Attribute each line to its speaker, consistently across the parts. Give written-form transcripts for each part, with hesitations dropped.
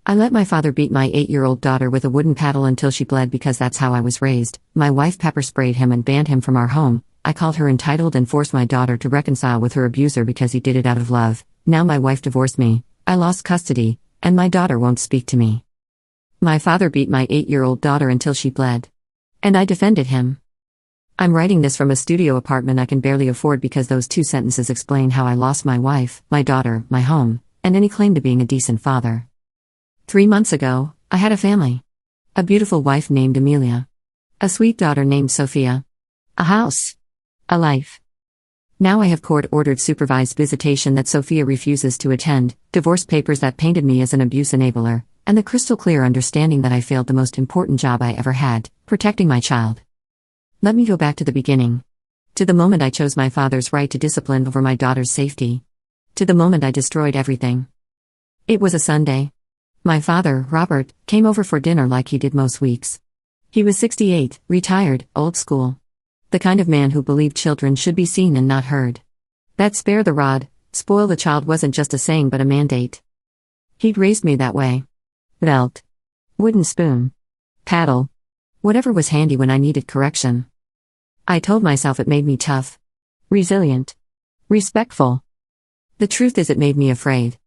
Speaker 1: I let my father beat my 8-year-old daughter with a wooden paddle until she bled because that's how I was raised. My wife pepper sprayed him and banned him from our home. I called her entitled and forced my daughter to reconcile with her abuser because he did it out of love. Now my wife divorced me. I lost custody, and my daughter won't speak to me. My father beat my 8-year-old daughter until she bled. And I defended him. I'm writing this from a studio apartment I can barely afford because those 2 sentences explain how I lost my wife, my daughter, my home, and any claim to being a decent father. 3 months ago, I had a family. A beautiful wife named Amelia. A sweet daughter named Sophia. A house. A life. Now I have court-ordered supervised visitation that Sophia refuses to attend, divorce papers that painted me as an abuse enabler, and the crystal-clear understanding that I failed the most important job I ever had, protecting my child. Let me go back to the beginning. To the moment I chose my father's right to discipline over my daughter's safety. To the moment I destroyed everything. It was a Sunday. My father, Robert, came over for dinner like he did most weeks. He was 68, retired, old school. The kind of man who believed children should be seen and not heard. That spare the rod, spoil the child wasn't just a saying but a mandate. He'd raised me that way. Belt. Wooden spoon. Paddle. Whatever was handy when I needed correction. I told myself it made me tough. Resilient. Respectful. The truth is it made me afraid.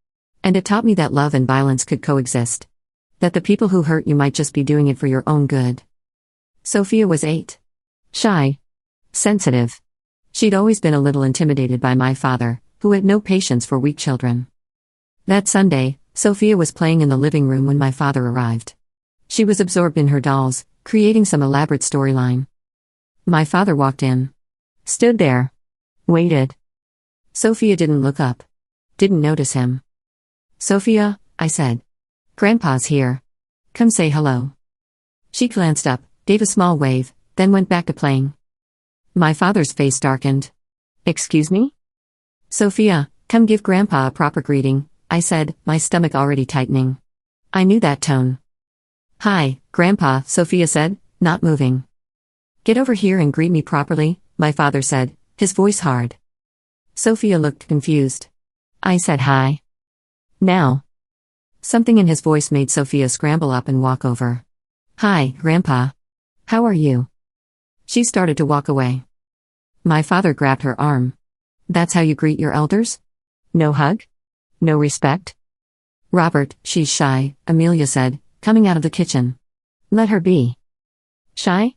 Speaker 1: And it taught me that love and violence could coexist. That the people who hurt you might just be doing it for your own good. Sophia was 8. Shy. Sensitive. She'd always been a little intimidated by my father, who had no patience for weak children. That Sunday, Sophia was playing in the living room when my father arrived. She was absorbed in her dolls, creating some elaborate storyline. My father walked in. Stood there. Waited. Sophia didn't look up. Didn't notice him. Sophia, I said. Grandpa's here. Come say hello. She glanced up, gave a small wave, then went back to playing. My father's face darkened. Excuse me? Sophia, come give Grandpa a proper greeting, I said, my stomach already tightening. I knew that tone. Hi, Grandpa, Sophia said, not moving. Get over here and greet me properly, my father said, his voice hard. Sophia looked confused. I said hi. Now. Something in his voice made Sophia scramble up and walk over. Hi, Grandpa. How are you? She started to walk away. My father grabbed her arm. That's how you greet your elders? No hug? No respect? Robert, she's shy, Amelia said, coming out of the kitchen. Let her be. Shy?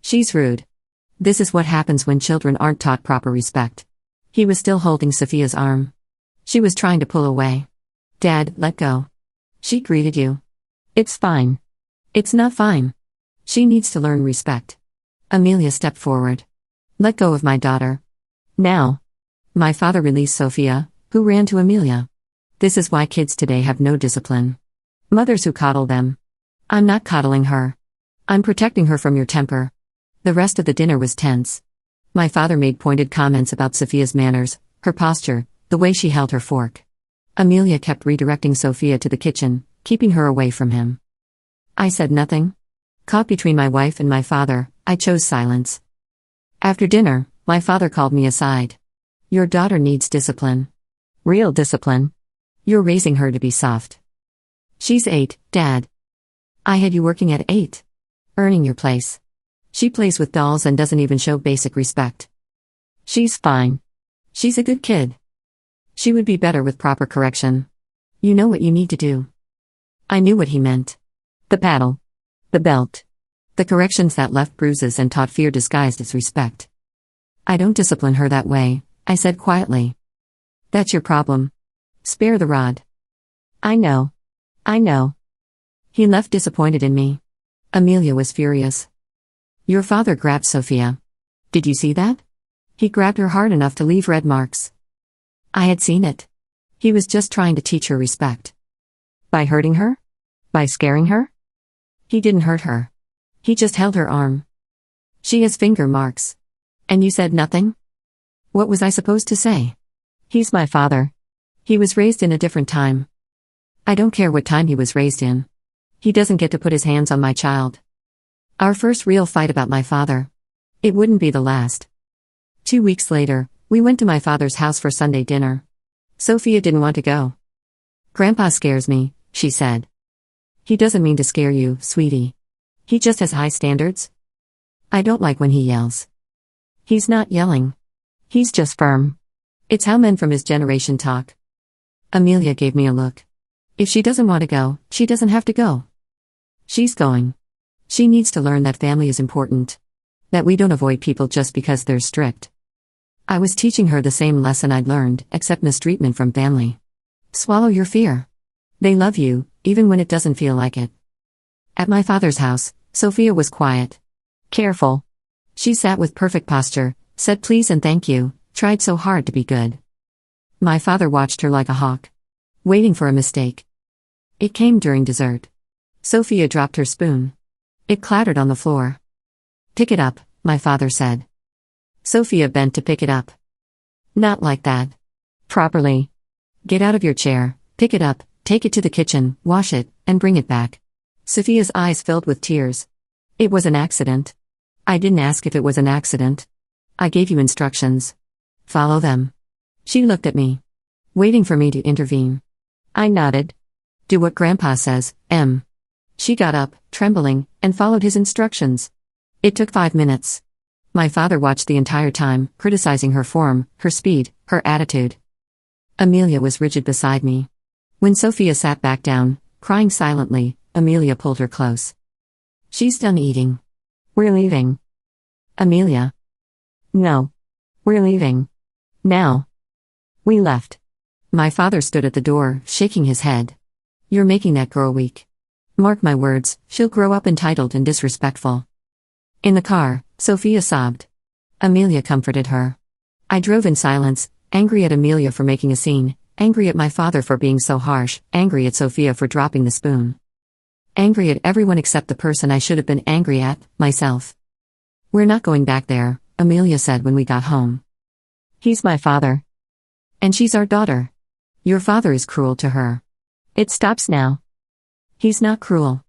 Speaker 1: She's rude. This is what happens when children aren't taught proper respect. He was still holding Sophia's arm. She was trying to pull away. Dad, let go. She greeted you. It's fine. It's not fine. She needs to learn respect. Amelia stepped forward. Let go of my daughter. Now. My father released Sophia, who ran to Amelia. This is why kids today have no discipline. Mothers who coddle them. I'm not coddling her. I'm protecting her from your temper. The rest of the dinner was tense. My father made pointed comments about Sophia's manners, her posture, the way she held her fork. Amelia kept redirecting Sophia to the kitchen, keeping her away from him. I said nothing. Caught between my wife and my father, I chose silence. After dinner, my father called me aside. Your daughter needs discipline. Real discipline. You're raising her to be soft. She's 8, Dad. I had you working at 8. Earning your place. She plays with dolls and doesn't even show basic respect. She's fine. She's a good kid. She would be better with proper correction. You know what you need to do. I knew what he meant. The paddle. The belt. The corrections that left bruises and taught fear disguised as respect. I don't discipline her that way, I said quietly. That's your problem. Spare the rod. I know. I know. He left disappointed in me. Amelia was furious. Your father grabbed Sophia. Did you see that? He grabbed her hard enough to leave red marks. I had seen it. He was just trying to teach her respect. By hurting her? By scaring her? He didn't hurt her. He just held her arm. She has finger marks. And you said nothing? What was I supposed to say? He's my father. He was raised in a different time. I don't care what time he was raised in. He doesn't get to put his hands on my child. Our first real fight about my father. It wouldn't be the last. 2 weeks later, we went to my father's house for Sunday dinner. Sophia didn't want to go. Grandpa scares me, she said. He doesn't mean to scare you, sweetie. He just has high standards. I don't like when he yells. He's not yelling. He's just firm. It's how men from his generation talk. Amelia gave me a look. If she doesn't want to go, she doesn't have to go. She's going. She needs to learn that family is important. That we don't avoid people just because they're strict. I was teaching her the same lesson I'd learned, except mistreatment from family. Swallow your fear. They love you, even when it doesn't feel like it. At my father's house, Sophia was quiet. Careful. She sat with perfect posture, said please and thank you, tried so hard to be good. My father watched her like a hawk. Waiting for a mistake. It came during dessert. Sophia dropped her spoon. It clattered on the floor. Pick it up, my father said. Sophia bent to pick it up. Not like that. Properly. Get out of your chair, pick it up, take it to the kitchen, wash it, and bring it back. Sophia's eyes filled with tears. It was an accident. I didn't ask if it was an accident. I gave you instructions. Follow them. She looked at me, waiting for me to intervene. I nodded. Do what Grandpa says, Em. She got up, trembling, and followed his instructions. It took 5 minutes. My father watched the entire time, criticizing her form, her speed, her attitude. Amelia was rigid beside me. When Sophia sat back down, crying silently, Amelia pulled her close. She's done eating. We're leaving. Amelia. No. We're leaving. Now. We left. My father stood at the door, shaking his head. You're making that girl weak. Mark my words, she'll grow up entitled and disrespectful. In the car, Sophia sobbed. Amelia comforted her. I drove in silence, angry at Amelia for making a scene, angry at my father for being so harsh, angry at Sophia for dropping the spoon. Angry at everyone except the person I should have been angry at, myself. We're not going back there, Amelia said when we got home. He's my father. And she's our daughter. Your father is cruel to her. It stops now. He's not cruel.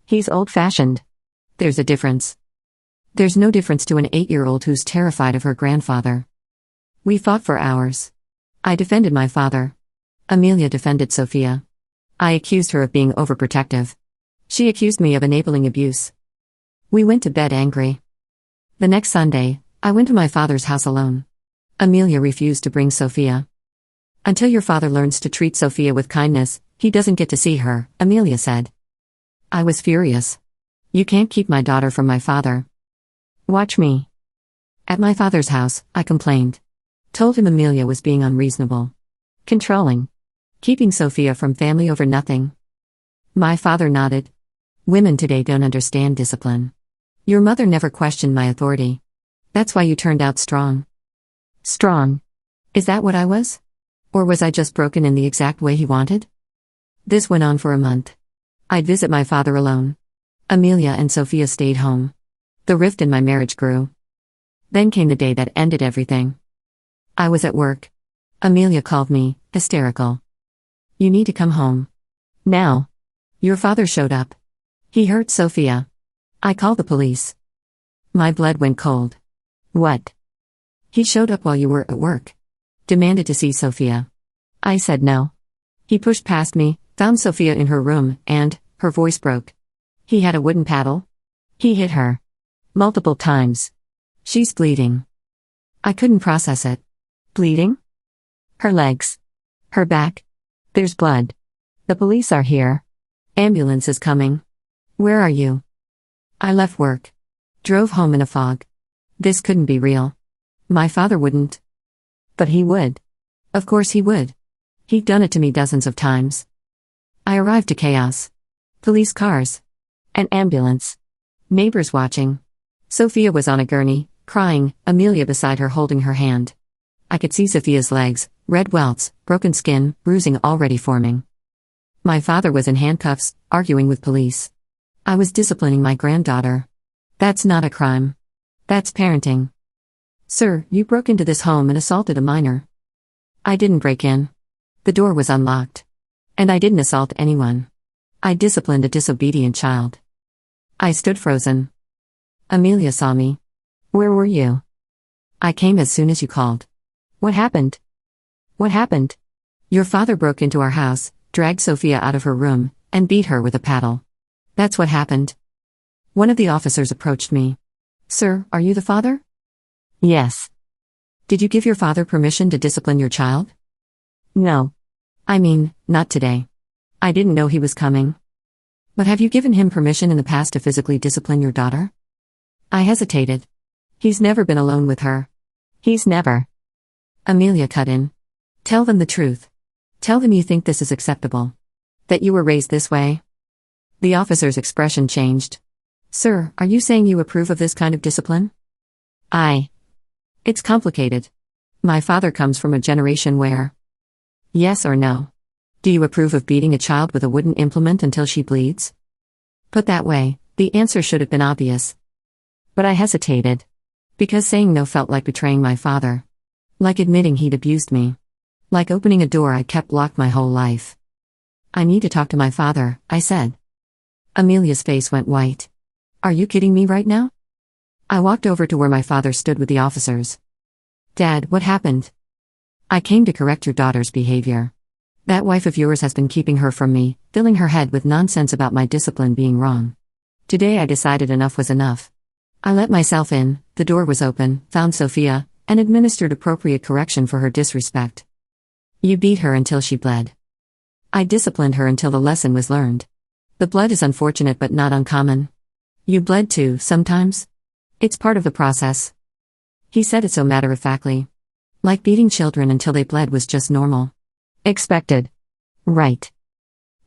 Speaker 1: He's old-fashioned. There's a difference. There's no difference to an 8-year-old who's terrified of her grandfather. We fought for hours. I defended my father. Amelia defended Sophia. I accused her of being overprotective. She accused me of enabling abuse. We went to bed angry. The next Sunday, I went to my father's house alone. Amelia refused to bring Sophia. Until your father learns to treat Sophia with kindness, he doesn't get to see her, Amelia said. I was furious. You can't keep my daughter from my father. Watch me. At my father's house, I complained. Told him Amelia was being unreasonable. Controlling. Keeping Sophia from family over nothing. My father nodded. Women today don't understand discipline. Your mother never questioned my authority. That's why you turned out strong. Strong. Is that what I was? Or was I just broken in the exact way he wanted? This went on for a month. I'd visit my father alone. Amelia and Sophia stayed home. The rift in my marriage grew. Then came the day that ended everything. I was at work. Amelia called me, hysterical. You need to come home. Now. Your father showed up. He hurt Sophia. I called the police. My blood went cold. What? He showed up while you were at work. Demanded to see Sophia. I said no. He pushed past me, found Sophia in her room, and, her voice broke. He had a wooden paddle. He hit her. Multiple times. She's bleeding. I couldn't process it. Bleeding? Her legs. Her back. There's blood. The police are here. Ambulance is coming. Where are you? I left work. Drove home in a fog. This couldn't be real. My father wouldn't. But he would. Of course he would. He'd done it to me dozens of times. I arrived to chaos. Police cars. An ambulance. Neighbors watching. Sophia was on a gurney, crying, Amelia beside her holding her hand. I could see Sophia's legs, red welts, broken skin, bruising already forming. My father was in handcuffs, arguing with police. I was disciplining my granddaughter. That's not a crime. That's parenting. Sir, you broke into this home and assaulted a minor. I didn't break in. The door was unlocked. And I didn't assault anyone. I disciplined a disobedient child. I stood frozen. Amelia saw me. Where were you? I came as soon as you called. What happened? What happened? Your father broke into our house, dragged Sophia out of her room, and beat her with a paddle. That's what happened. One of the officers approached me. Sir, are you the father? Yes. Did you give your father permission to discipline your child? No. I mean, not today. I didn't know he was coming. But have you given him permission in the past to physically discipline your daughter? I hesitated. He's never been alone with her. He's never. Amelia cut in. Tell them the truth. Tell them you think this is acceptable. That you were raised this way. The officer's expression changed. Sir, are you saying you approve of this kind of discipline? It's complicated. My father comes from a generation where. Yes or no? Do you approve of beating a child with a wooden implement until she bleeds? Put that way, the answer should have been obvious. But I hesitated. Because saying no felt like betraying my father. Like admitting he'd abused me. Like opening a door I'd kept locked my whole life. I need to talk to my father, I said. Amelia's face went white. Are you kidding me right now? I walked over to where my father stood with the officers. Dad, what happened? I came to correct your daughter's behavior. That wife of yours has been keeping her from me, filling her head with nonsense about my discipline being wrong. Today I decided enough was enough. I let myself in, the door was open, found Sophia, and administered appropriate correction for her disrespect. You beat her until she bled. I disciplined her until the lesson was learned. The blood is unfortunate but not uncommon. You bled too, sometimes? It's part of the process. He said it so matter-of-factly. Like beating children until they bled was just normal. Expected. Right.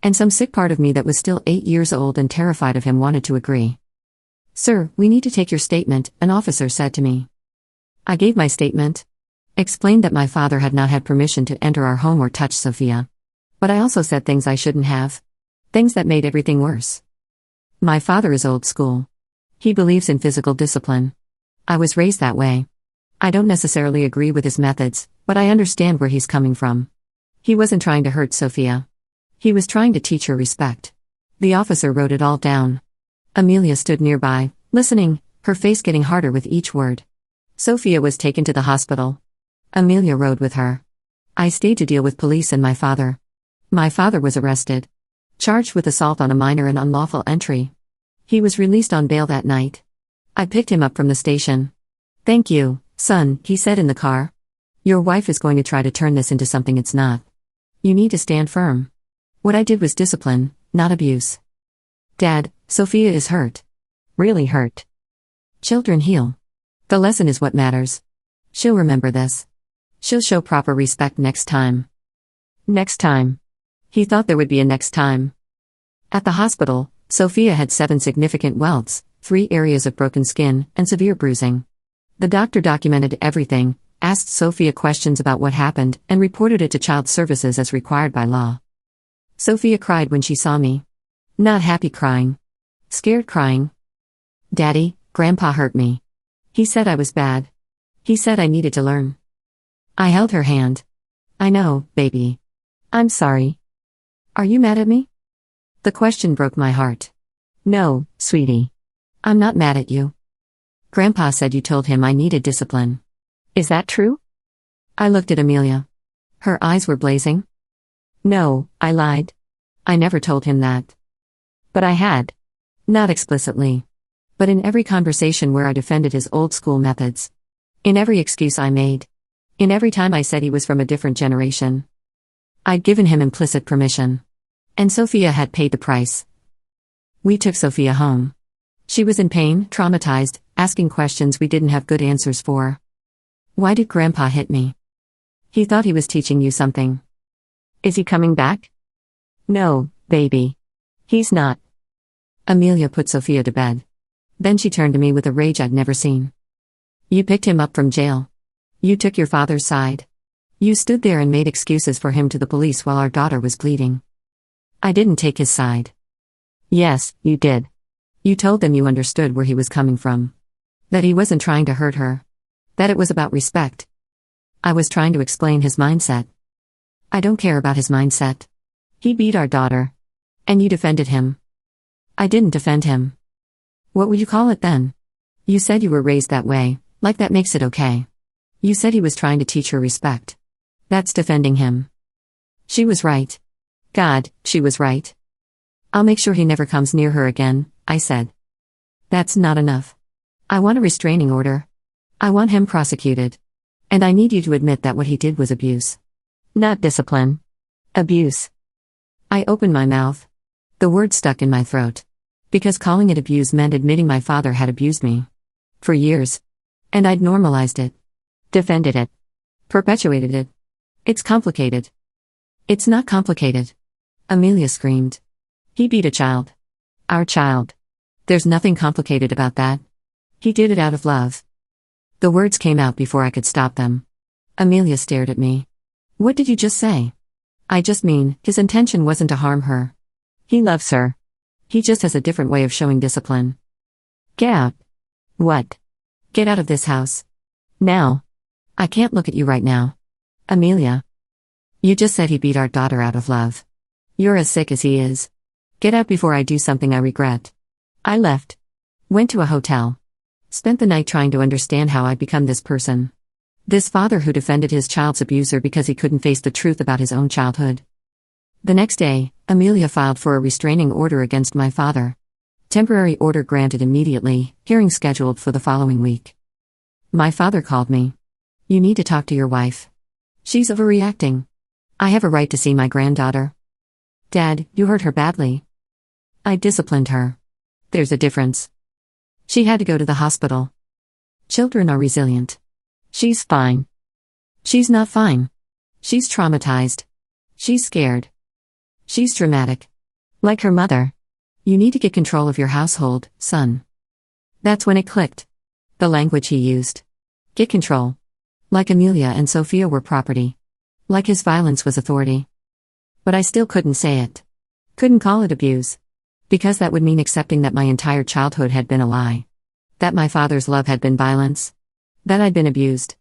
Speaker 1: And some sick part of me that was still 8 years old and terrified of him wanted to agree. Sir, we need to take your statement, an officer said to me. I gave my statement. Explained that my father had not had permission to enter our home or touch Sophia. But I also said things I shouldn't have. Things that made everything worse. My father is old school. He believes in physical discipline. I was raised that way. I don't necessarily agree with his methods, but I understand where he's coming from. He wasn't trying to hurt Sophia. He was trying to teach her respect. The officer wrote it all down. Amelia stood nearby, listening, her face getting harder with each word. Sophia was taken to the hospital. Amelia rode with her. I stayed to deal with police and my father. My father was arrested. Charged with assault on a minor and unlawful entry. He was released on bail that night. I picked him up from the station. Thank you, son, he said in the car. Your wife is going to try to turn this into something it's not. You need to stand firm. What I did was discipline, not abuse. Dad, Sophia is hurt. Really hurt. Children heal. The lesson is what matters. She'll remember this. She'll show proper respect next time. Next time. He thought there would be a next time. At the hospital, Sophia had 7 significant welts, 3 areas of broken skin, and severe bruising. The doctor documented everything, asked Sophia questions about what happened, and reported it to Child Services as required by law. Sophia cried when she saw me. Not happy crying. Scared crying. Daddy, Grandpa hurt me. He said I was bad. He said I needed to learn. I held her hand. I know, baby. I'm sorry. Are you mad at me? The question broke my heart. No, sweetie. I'm not mad at you. Grandpa said you told him I needed discipline. Is that true? I looked at Amelia. Her eyes were blazing. No, I lied. I never told him that. But I had. Not explicitly. But in every conversation where I defended his old-school methods. In every excuse I made. In every time I said he was from a different generation. I'd given him implicit permission. And Sophia had paid the price. We took Sophia home. She was in pain, traumatized, asking questions we didn't have good answers for. Why did Grandpa hit me? He thought he was teaching you something. Is he coming back? No, baby. He's not. Amelia put Sophia to bed. Then she turned to me with a rage I'd never seen. You picked him up from jail. You took your father's side. You stood there and made excuses for him to the police while our daughter was bleeding. I didn't take his side. Yes, you did. You told them you understood where he was coming from. That he wasn't trying to hurt her. That it was about respect. I was trying to explain his mindset. I don't care about his mindset. He beat our daughter. And you defended him. I didn't defend him. What would you call it then? You said you were raised that way, like that makes it okay. You said he was trying to teach her respect. That's defending him. She was right. God, she was right. I'll make sure he never comes near her again, I said. That's not enough. I want a restraining order. I want him prosecuted. And I need you to admit that what he did was abuse. Not discipline. Abuse. I opened my mouth. The word stuck in my throat. Because calling it abuse meant admitting my father had abused me. For years. And I'd normalized it. Defended it. Perpetuated it. It's complicated. It's not complicated. Amelia screamed. He beat a child. Our child. There's nothing complicated about that. He did it out of love. The words came out before I could stop them. Amelia stared at me. What did you just say? I just mean, his intention wasn't to harm her. He loves her. He just has a different way of showing discipline. Get out. What? Get out of this house. Now. I can't look at you right now. Amelia. You just said he beat our daughter out of love. You're as sick as he is. Get out before I do something I regret. I left. Went to a hotel. Spent the night trying to understand how I'd become this person. This father who defended his child's abuser because he couldn't face the truth about his own childhood. The next day, Amelia filed for a restraining order against my father. Temporary order granted immediately, hearing scheduled for the following week. My father called me. You need to talk to your wife. She's overreacting. I have a right to see my granddaughter. Dad, you hurt her badly. I disciplined her. There's a difference. She had to go to the hospital. Children are resilient. She's fine. She's not fine. She's traumatized. She's scared. She's dramatic. Like her mother. You need to get control of your household, son. That's when it clicked. The language he used. Get control. Like Amelia and Sophia were property. Like his violence was authority. But I still couldn't say it. Couldn't call it abuse. Because that would mean accepting that my entire childhood had been a lie. That my father's love had been violence. That I'd been abused.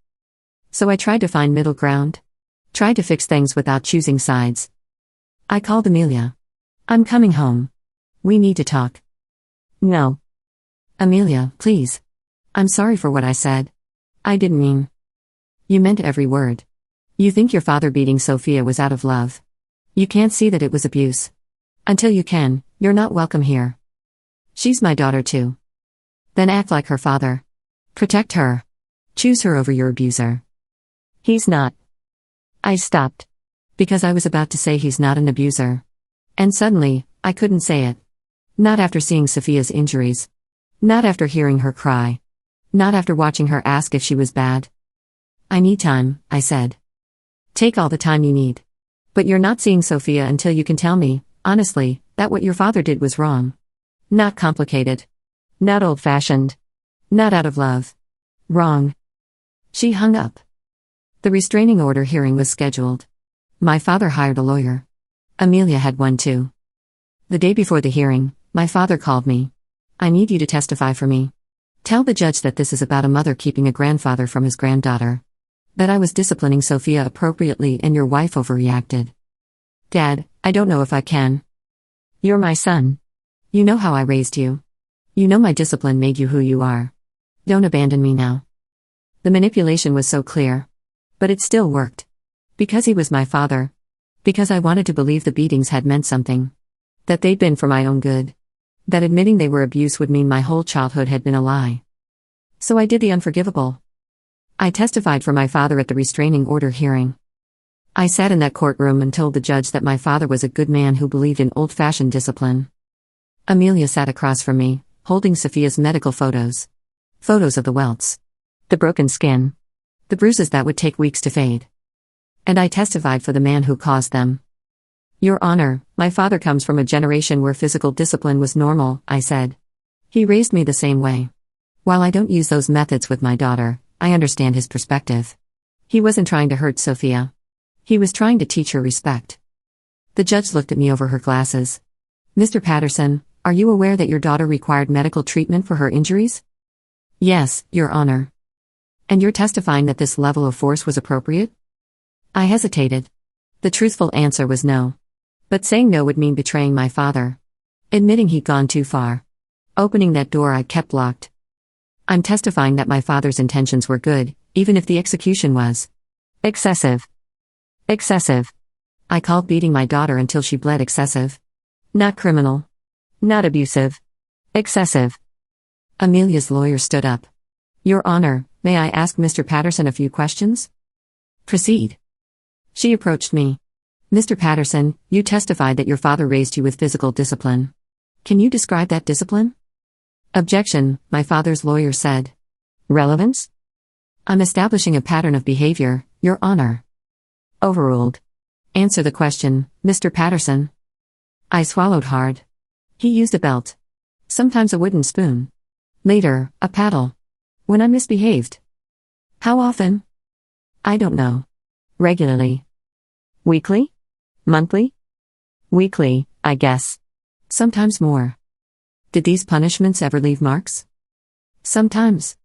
Speaker 1: So I tried to find middle ground. Tried to fix things without choosing sides. I called Amelia. I'm coming home. We need to talk. No. Amelia, please. I'm sorry for what I said. I didn't mean. You meant every word. You think your father beating Sophia was out of love. You can't see that it was abuse. Until you can, you're not welcome here. She's my daughter too. Then act like her father. Protect her. Choose her over your abuser. He's not. I stopped. Because I was about to say he's not an abuser. And suddenly, I couldn't say it. Not after seeing Sophia's injuries. Not after hearing her cry. Not after watching her ask if she was bad. I need time, I said. Take all the time you need. But you're not seeing Sophia until you can tell me, honestly, that what your father did was wrong. Not complicated. Not old-fashioned. Not out of love. Wrong. She hung up. The restraining order hearing was scheduled. My father hired a lawyer. Amelia had one too. The day before the hearing, my father called me. I need you to testify for me. Tell the judge that this is about a mother keeping a grandfather from his granddaughter. That I was disciplining Sophia appropriately and your wife overreacted. Dad, I don't know if I can. You're my son. You know how I raised you. You know my discipline made you who you are. Don't abandon me now. The manipulation was so clear. But it still worked. Because he was my father. Because I wanted to believe the beatings had meant something. That they'd been for my own good. That admitting they were abuse would mean my whole childhood had been a lie. So I did the unforgivable. I testified for my father at the restraining order hearing. I sat in that courtroom and told the judge that my father was a good man who believed in old-fashioned discipline. Amelia sat across from me, holding Sophia's medical photos. Photos of the welts. The broken skin. The bruises that would take weeks to fade. And I testified for the man who caused them. Your Honor, my father comes from a generation where physical discipline was normal, I said. He raised me the same way. While I don't use those methods with my daughter, I understand his perspective. He wasn't trying to hurt Sophia. He was trying to teach her respect. The judge looked at me over her glasses. Mr. Patterson, are you aware that your daughter required medical treatment for her injuries? Yes, Your Honor. And you're testifying that this level of force was appropriate? I hesitated. The truthful answer was no. But saying no would mean betraying my father. Admitting he'd gone too far. Opening that door I kept locked. I'm testifying that my father's intentions were good, even if the execution was excessive. Excessive. I called beating my daughter until she bled excessive. Not criminal. Not abusive. Excessive. Amelia's lawyer stood up. Your Honor, may I ask Mr. Patterson a few questions? Proceed. She approached me. Mr. Patterson, you testified that your father raised you with physical discipline. Can you describe that discipline? Objection, my father's lawyer said. Relevance? I'm establishing a pattern of behavior, Your Honor. Overruled. Answer the question, Mr. Patterson. I swallowed hard. He used a belt. Sometimes a wooden spoon. Later, a paddle. When I misbehaved. How often? I don't know. Regularly. Weekly? Monthly? Weekly, I guess. Sometimes more. Did these punishments ever leave marks? Sometimes.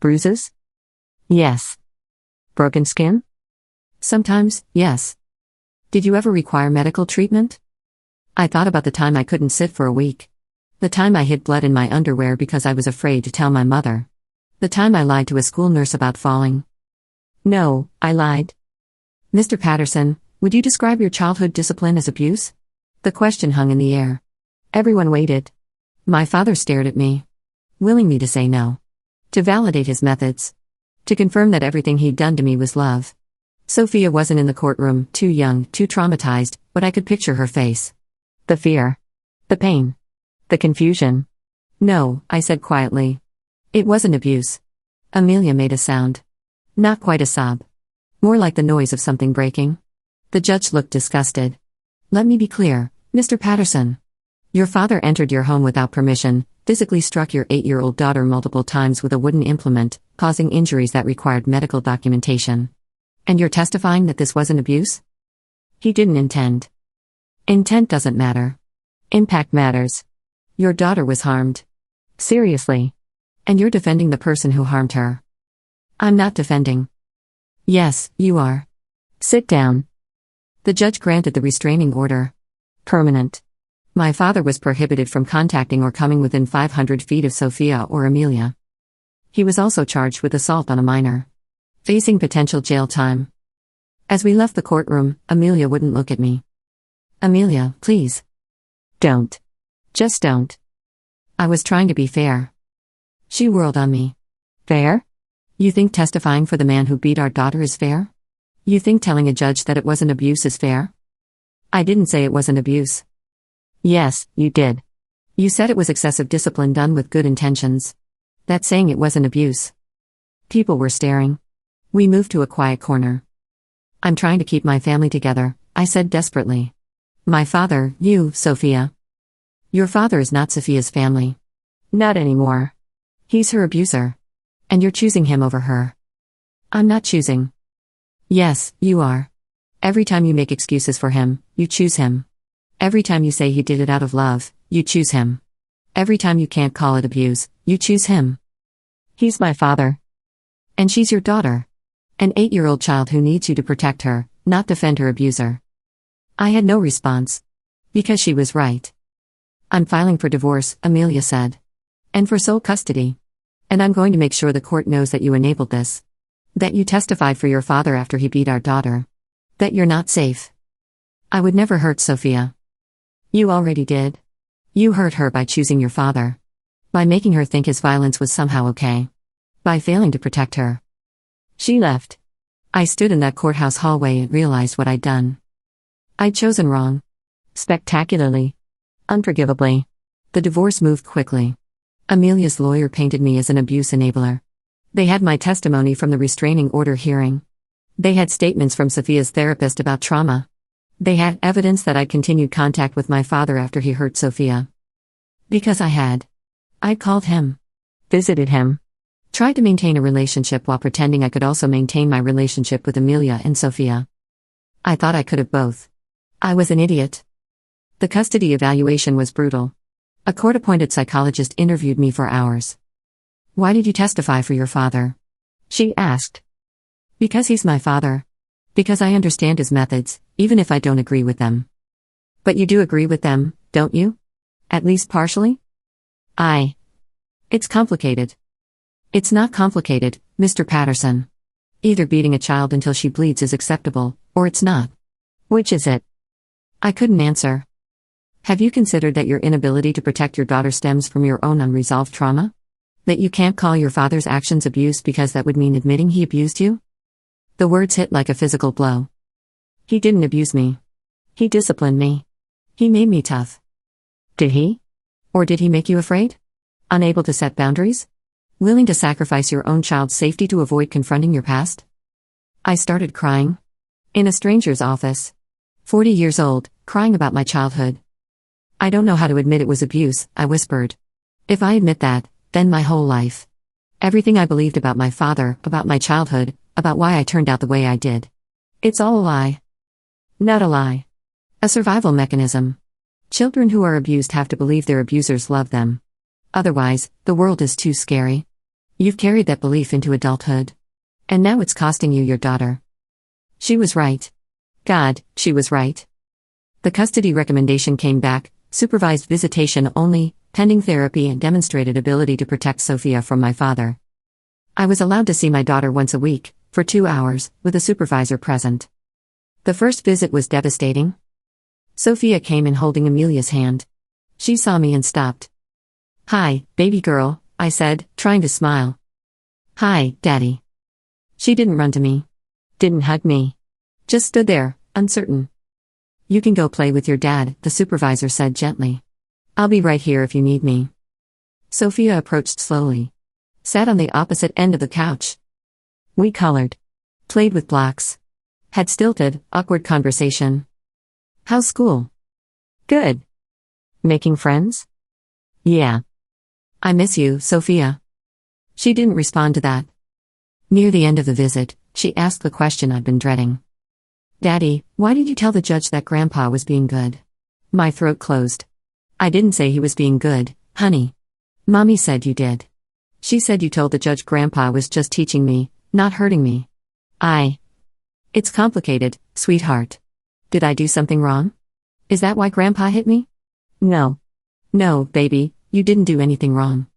Speaker 1: Bruises? Yes. Broken skin? Sometimes, yes. Did you ever require medical treatment? I thought about the time I couldn't sit for a week. The time I hid blood in my underwear because I was afraid to tell my mother. The time I lied to a school nurse about falling. No, I lied. Mr. Patterson, would you describe your childhood discipline as abuse? The question hung in the air. Everyone waited. My father stared at me, willing me to say no. To validate his methods. To confirm that everything he'd done to me was love. Sophia wasn't in the courtroom, too young, too traumatized, but I could picture her face. The fear. The pain. The confusion. No, I said quietly. It wasn't abuse. Amelia made a sound. Not quite a sob. More like the noise of something breaking. The judge looked disgusted. Let me be clear, Mr. Patterson. Your father entered your home without permission, physically struck your 8-year-old daughter multiple times with a wooden implement, causing injuries that required medical documentation. And you're testifying that this wasn't abuse? He didn't intend. Intent doesn't matter. Impact matters. Your daughter was harmed. Seriously. And you're defending the person who harmed her. I'm not defending. Yes, you are. Sit down. The judge granted the restraining order. Permanent. My father was prohibited from contacting or coming within 500 feet of Sophia or Amelia. He was also charged with assault on a minor, facing potential jail time. As we left the courtroom, Amelia wouldn't look at me. Amelia, please. Don't. Just don't. I was trying to be fair. She whirled on me. Fair? You think testifying for the man who beat our daughter is fair? You think telling a judge that it wasn't abuse is fair? I didn't say it wasn't abuse. Yes, you did. You said it was excessive discipline done with good intentions. That's saying it wasn't abuse. People were staring. We moved to a quiet corner. I'm trying to keep my family together, I said desperately. My father, you, Sophia. Your father is not Sophia's family. Not anymore. He's her abuser. And you're choosing him over her. I'm not choosing. Yes, you are. Every time you make excuses for him, you choose him. Every time you say he did it out of love, you choose him. Every time you can't call it abuse, you choose him. He's my father. And she's your daughter. An 8-year-old child who needs you to protect her, not defend her abuser. I had no response. Because she was right. I'm filing for divorce, Amelia said. And for sole custody. And I'm going to make sure the court knows that you enabled this. That you testified for your father after he beat our daughter. That you're not safe. I would never hurt Sophia. You already did. You hurt her by choosing your father. By making her think his violence was somehow okay. By failing to protect her. She left. I stood in that courthouse hallway and realized what I'd done. I'd chosen wrong. Spectacularly. Unforgivably. The divorce moved quickly. Amelia's lawyer painted me as an abuse enabler. They had my testimony from the restraining order hearing. They had statements from Sophia's therapist about trauma. They had evidence that I'd continued contact with my father after he hurt Sophia. Because I had. I'd called him. Visited him. Tried to maintain a relationship while pretending I could also maintain my relationship with Amelia and Sophia. I thought I could have both. I was an idiot. The custody evaluation was brutal. A court-appointed psychologist interviewed me for hours. Why did you testify for your father? She asked. Because he's my father. Because I understand his methods, even if I don't agree with them. But you do agree with them, don't you? At least partially? It's complicated. It's not complicated, Mr. Patterson. Either beating a child until she bleeds is acceptable, or it's not. Which is it? I couldn't answer. Have you considered that your inability to protect your daughter stems from your own unresolved trauma? That you can't call your father's actions abuse because that would mean admitting he abused you? The words hit like a physical blow. He didn't abuse me. He disciplined me. He made me tough. Did he? Or did he make you afraid? Unable to set boundaries? Willing to sacrifice your own child's safety to avoid confronting your past? I started crying. In a stranger's office. 40 years old, crying about my childhood. I don't know how to admit it was abuse, I whispered. If I admit that, then my whole life. Everything I believed about my father, about my childhood, about why I turned out the way I did. It's all a lie. Not a lie. A survival mechanism. Children who are abused have to believe their abusers love them. Otherwise, the world is too scary. You've carried that belief into adulthood. And now it's costing you your daughter. She was right. God, she was right. The custody recommendation came back, supervised visitation only, pending therapy, and demonstrated ability to protect Sophia from my father. I was allowed to see my daughter once a week, for 2 hours, with a supervisor present. The first visit was devastating. Sophia came in holding Amelia's hand. She saw me and stopped. "Hi, baby girl," I said, trying to smile. "Hi, Daddy." She didn't run to me. Didn't hug me. Just stood there, uncertain. "You can go play with your dad," the supervisor said gently. "I'll be right here if you need me." Sophia approached slowly. Sat on the opposite end of the couch. We colored. Played with blocks. Had stilted, awkward conversation. "How's school?" "Good." "Making friends?" "Yeah." "I miss you, Sophia." She didn't respond to that. Near the end of the visit, she asked the question I'd been dreading. "Daddy, why did you tell the judge that Grandpa was being good?" My throat closed. "I didn't say he was being good, honey. Mommy said you did. She said you told the judge Grandpa was just teaching me, not hurting me." It's complicated, sweetheart. Did I do something wrong? Is that why Grandpa hit me? No. No, baby, you didn't do anything wrong.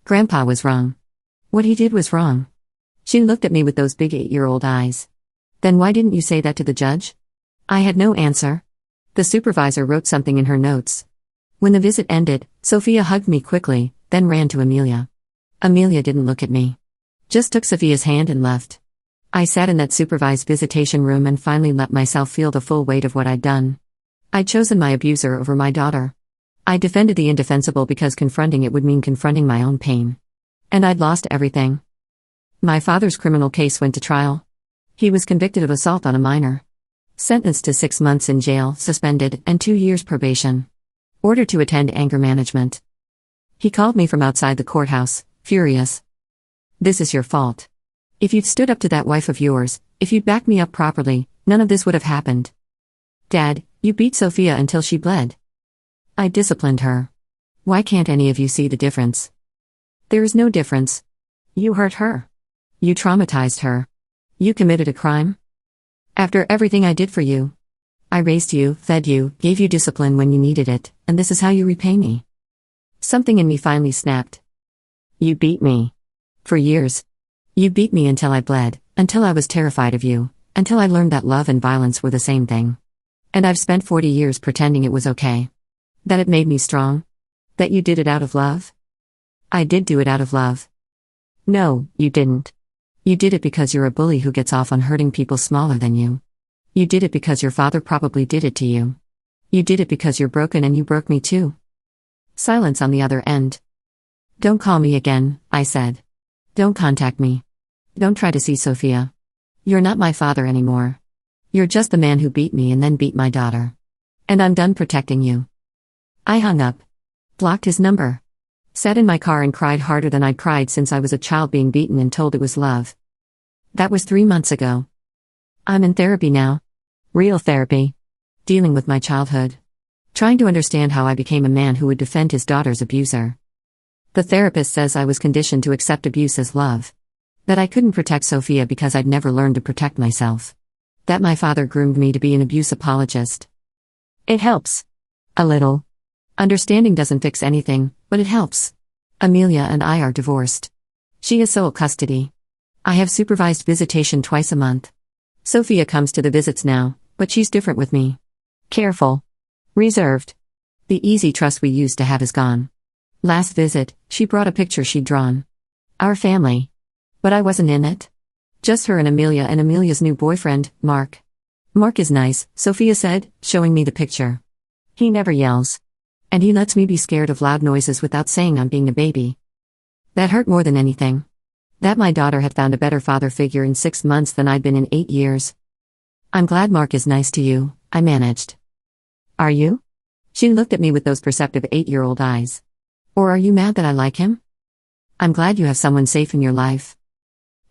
Speaker 1: Grandpa was wrong. What he did was wrong. She looked at me with those big 8-year-old eyes. Then why didn't you say that to the judge? I had no answer. The supervisor wrote something in her notes. When the visit ended, Sophia hugged me quickly, then ran to Amelia. Amelia didn't look at me. Just took Sophia's hand and left. I sat in that supervised visitation room and finally let myself feel the full weight of what I'd done. I'd chosen my abuser over my daughter. I defended the indefensible because confronting it would mean confronting my own pain. And I'd lost everything. My father's criminal case went to trial. He was convicted of assault on a minor. Sentenced to 6 months in jail, suspended, and 2 years probation. Ordered to attend anger management. He called me from outside the courthouse, furious. "This is your fault. If you'd stood up to that wife of yours, if you'd backed me up properly, none of this would have happened. Dad, you beat Sophia until she bled. I disciplined her. Why can't any of you see the difference? There is no difference. You hurt her. You traumatized her. You committed a crime. After everything I did for you. I raised you, fed you, gave you discipline when you needed it, and this is how you repay me." Something in me finally snapped. "You beat me. For years. You beat me until I bled, until I was terrified of you, until I learned that love and violence were the same thing. And I've spent 40 years pretending it was okay. That it made me strong. That you did it out of love. I did do it out of love. No, you didn't. You did it because you're a bully who gets off on hurting people smaller than you. You did it because your father probably did it to you. You did it because you're broken and you broke me too." Silence on the other end. "Don't call me again," I said. "Don't contact me. Don't try to see Sophia. You're not my father anymore. You're just the man who beat me and then beat my daughter. And I'm done protecting you." I hung up. Blocked his number. Sat in my car and cried harder than I'd cried since I was a child being beaten and told it was love. That was 3 months ago. I'm in therapy now. Real therapy. Dealing with my childhood. Trying to understand how I became a man who would defend his daughter's abuser. The therapist says I was conditioned to accept abuse as love. That I couldn't protect Sophia because I'd never learned to protect myself. That my father groomed me to be an abuse apologist. It helps. A little. Understanding doesn't fix anything, but it helps. Amelia and I are divorced. She has sole custody. I have supervised visitation twice a month. Sophia comes to the visits now, but she's different with me. Careful. Reserved. The easy trust we used to have is gone. Last visit, she brought a picture she'd drawn. Our family. But I wasn't in it. Just her and Amelia's new boyfriend, Mark. Mark is nice, Sophia said, showing me the picture. He never yells. And he lets me be scared of loud noises without saying I'm being a baby. That hurt more than anything. That my daughter had found a better father figure in 6 months than I'd been in 8 years. I'm glad Mark is nice to you, I managed. Are you? She looked at me with those perceptive 8-year-old eyes. Or are you mad that I like him? I'm glad you have someone safe in your life.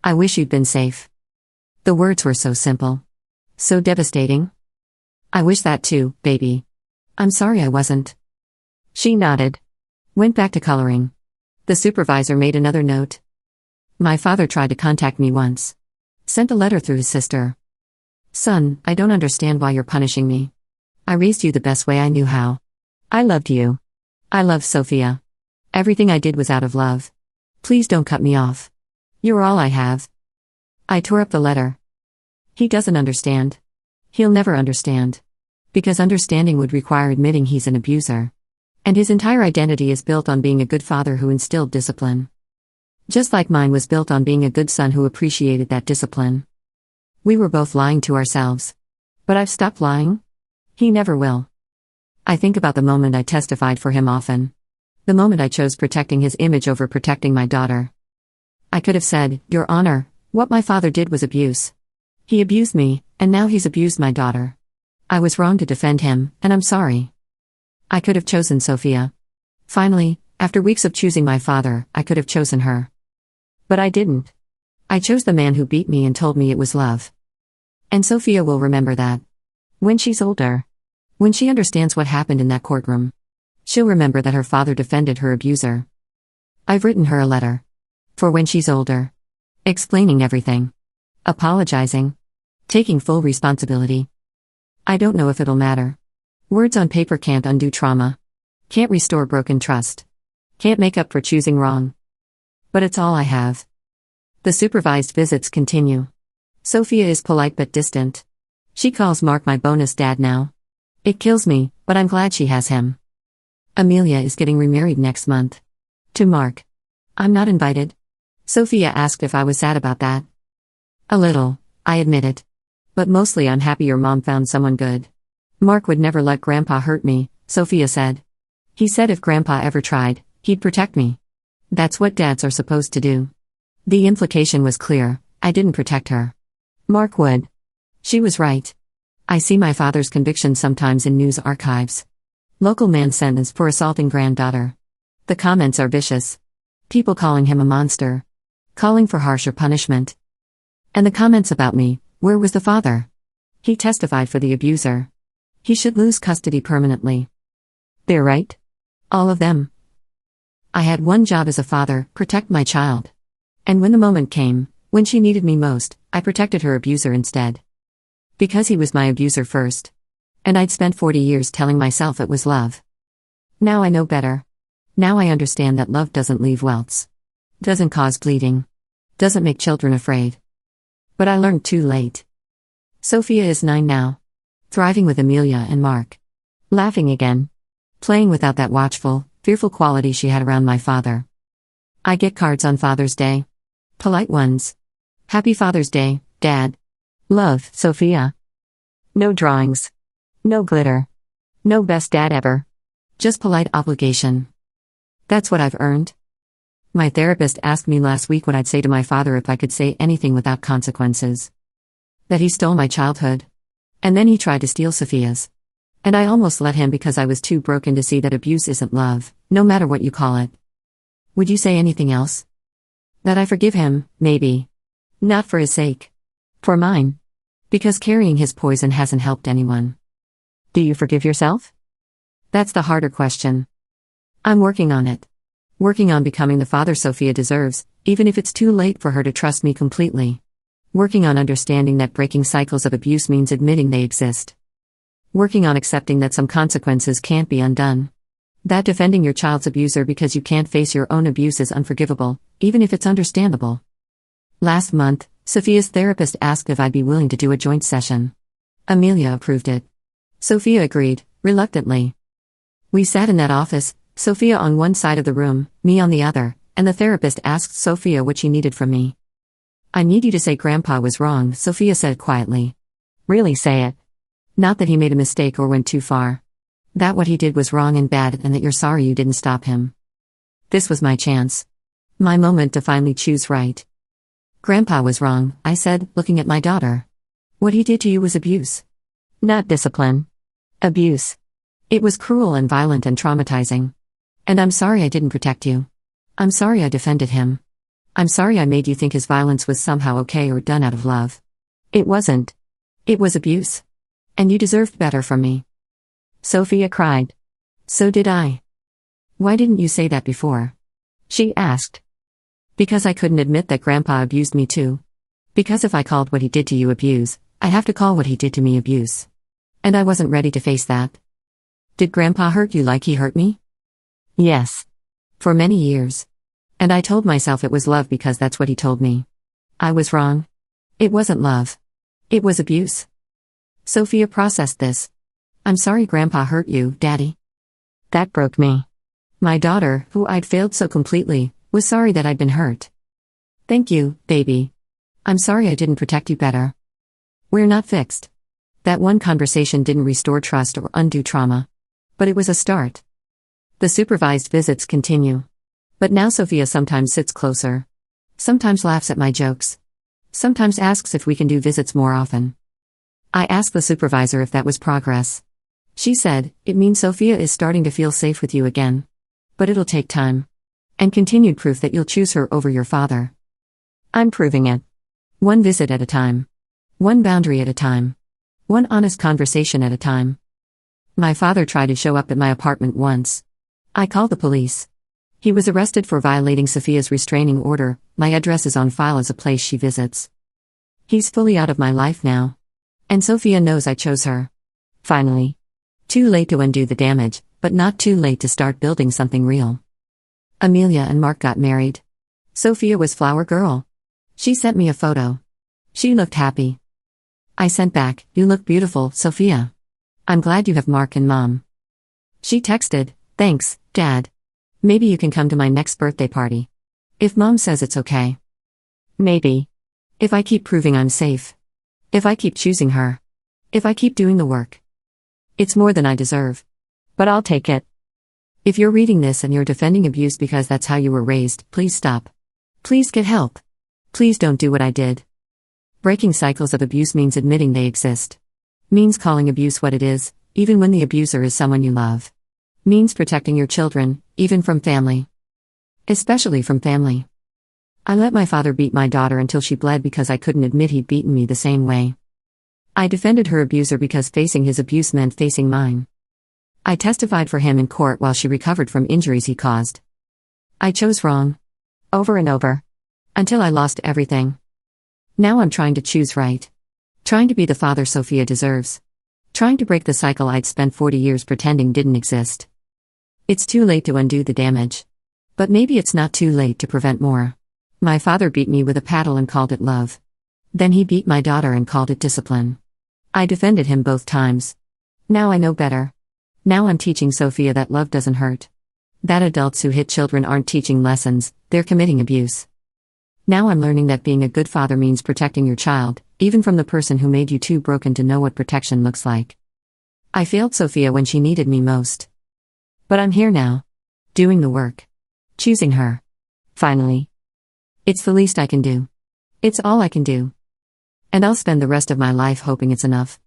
Speaker 1: I wish you'd been safe. The words were so simple. So devastating. I wish that too, baby. I'm sorry I wasn't. She nodded. Went back to coloring. The supervisor made another note. My father tried to contact me once. Sent a letter through his sister. Son, I don't understand why you're punishing me. I raised you the best way I knew how. I loved you. I love Sophia. Everything I did was out of love. Please don't cut me off. You're all I have. I tore up the letter. He doesn't understand. He'll never understand. Because understanding would require admitting he's an abuser. And his entire identity is built on being a good father who instilled discipline. Just like mine was built on being a good son who appreciated that discipline. We were both lying to ourselves. But I've stopped lying. He never will. I think about the moment I testified for him often. The moment I chose protecting his image over protecting my daughter. I could have said, Your Honor, what my father did was abuse. He abused me, and now he's abused my daughter. I was wrong to defend him, and I'm sorry. I could have chosen Sophia. Finally, after weeks of choosing my father, I could have chosen her. But I didn't. I chose the man who beat me and told me it was love. And Sophia will remember that. When she's older. When she understands what happened in that courtroom. She'll remember that her father defended her abuser. I've written her a letter. For when she's older. Explaining everything. Apologizing. Taking full responsibility. I don't know if it'll matter. Words on paper can't undo trauma. Can't restore broken trust. Can't make up for choosing wrong. But it's all I have. The supervised visits continue. Sophia is polite but distant. She calls Mark my bonus dad now. It kills me, but I'm glad she has him. Amelia is getting remarried next month. To Mark. I'm not invited. Sophia asked if I was sad about that. A little, I admitted. But mostly I'm happy your mom found someone good. Mark would never let Grandpa hurt me, Sophia said. He said if Grandpa ever tried, he'd protect me. That's what dads are supposed to do. The implication was clear, I didn't protect her. Mark would. She was right. I see my father's conviction sometimes in news archives. Local man sentenced for assaulting granddaughter. The comments are vicious. People calling him a monster. Calling for harsher punishment. And the comments about me, where was the father? He testified for the abuser. He should lose custody permanently. They're right. All of them. I had one job as a father, protect my child. And when the moment came, when she needed me most, I protected her abuser instead. Because he was my abuser first. And I'd spent 40 years telling myself it was love. Now I know better. Now I understand that love doesn't leave welts. Doesn't cause bleeding. Doesn't make children afraid. But I learned too late. Sophia is 9 now. Thriving with Amelia and Mark. Laughing again. Playing without that watchful, fearful quality she had around my father. I get cards on Father's Day. Polite ones. Happy Father's Day, Dad. Love, Sophia. No drawings. No glitter. No best dad ever. Just polite obligation. That's what I've earned. My therapist asked me last week what I'd say to my father if I could say anything without consequences. That he stole my childhood. And then he tried to steal Sophia's. And I almost let him because I was too broken to see that abuse isn't love, no matter what you call it. Would you say anything else? That I forgive him, maybe. Not for his sake. For mine. Because carrying his poison hasn't helped anyone. Do you forgive yourself? That's the harder question. I'm working on it. Working on becoming the father Sophia deserves, even if it's too late for her to trust me completely. Working on understanding that breaking cycles of abuse means admitting they exist. Working on accepting that some consequences can't be undone. That defending your child's abuser because you can't face your own abuse is unforgivable, even if it's understandable. Last month, Sophia's therapist asked if I'd be willing to do a joint session. Amelia approved it. Sophia agreed, reluctantly. We sat in that office, Sophia on one side of the room, me on the other, and the therapist asked Sophia what she needed from me. "I need you to say Grandpa was wrong," Sophia said quietly. "Really say it. Not that he made a mistake or went too far. That what he did was wrong and bad and that you're sorry you didn't stop him." This was my chance. My moment to finally choose right. "Grandpa was wrong," I said, looking at my daughter. "What he did to you was abuse. Not discipline. Abuse. It was cruel and violent and traumatizing. And I'm sorry I didn't protect you. I'm sorry I defended him. I'm sorry I made you think his violence was somehow okay or done out of love. It wasn't. It was abuse. And you deserved better from me." Sophia cried. "So did I." "Why didn't you say that before?" she asked. "Because I couldn't admit that Grandpa abused me too. Because if I called what he did to you abuse, I'd have to call what he did to me abuse. And I wasn't ready to face that." "Did Grandpa hurt you like he hurt me?" "Yes. For many years. And I told myself it was love because that's what he told me. I was wrong. It wasn't love. It was abuse." Sophia processed this. "I'm sorry Grandpa hurt you, Daddy." That broke me. My daughter, who I'd failed so completely, was sorry that I'd been hurt. "Thank you, baby. I'm sorry I didn't protect you better." We're not fixed. That one conversation didn't restore trust or undo trauma. But it was a start. The supervised visits continue. But now Sophia sometimes sits closer. Sometimes laughs at my jokes. Sometimes asks if we can do visits more often. I asked the supervisor if that was progress. She said, "It means Sophia is starting to feel safe with you again. But it'll take time. And continued proof that you'll choose her over your father." I'm proving it. One visit at a time. One boundary at a time. One honest conversation at a time. My father tried to show up at my apartment once. I called the police. He was arrested for violating Sophia's restraining order. My address is on file as a place she visits. He's fully out of my life now. And Sophia knows I chose her. Finally. Too late to undo the damage, but not too late to start building something real. Amelia and Mark got married. Sophia was flower girl. She sent me a photo. She looked happy. I sent back, "You look beautiful, Sophia. I'm glad you have Mark and Mom." She texted, "Thanks, Dad. Maybe you can come to my next birthday party. If Mom says it's okay." Maybe. If I keep proving I'm safe. If I keep choosing her. If I keep doing the work. It's more than I deserve. But I'll take it. If you're reading this and you're defending abuse because that's how you were raised, please stop. Please get help. Please don't do what I did. Breaking cycles of abuse means admitting they exist. Means calling abuse what it is, even when the abuser is someone you love. Means protecting your children, even from family. Especially from family. I let my father beat my daughter until she bled because I couldn't admit he'd beaten me the same way. I defended her abuser because facing his abuse meant facing mine. I testified for him in court while she recovered from injuries he caused. I chose wrong. Over and over. Until I lost everything. Now I'm trying to choose right. Trying to be the father Sophia deserves. Trying to break the cycle I'd spent 40 years pretending didn't exist. It's too late to undo the damage. But maybe it's not too late to prevent more. My father beat me with a paddle and called it love. Then he beat my daughter and called it discipline. I defended him both times. Now I know better. Now I'm teaching Sophia that love doesn't hurt. That adults who hit children aren't teaching lessons, they're committing abuse. Now I'm learning that being a good father means protecting your child, even from the person who made you too broken to know what protection looks like. I failed Sophia when she needed me most. But I'm here now. Doing the work. Choosing her. Finally. It's the least I can do. It's all I can do. And I'll spend the rest of my life hoping it's enough.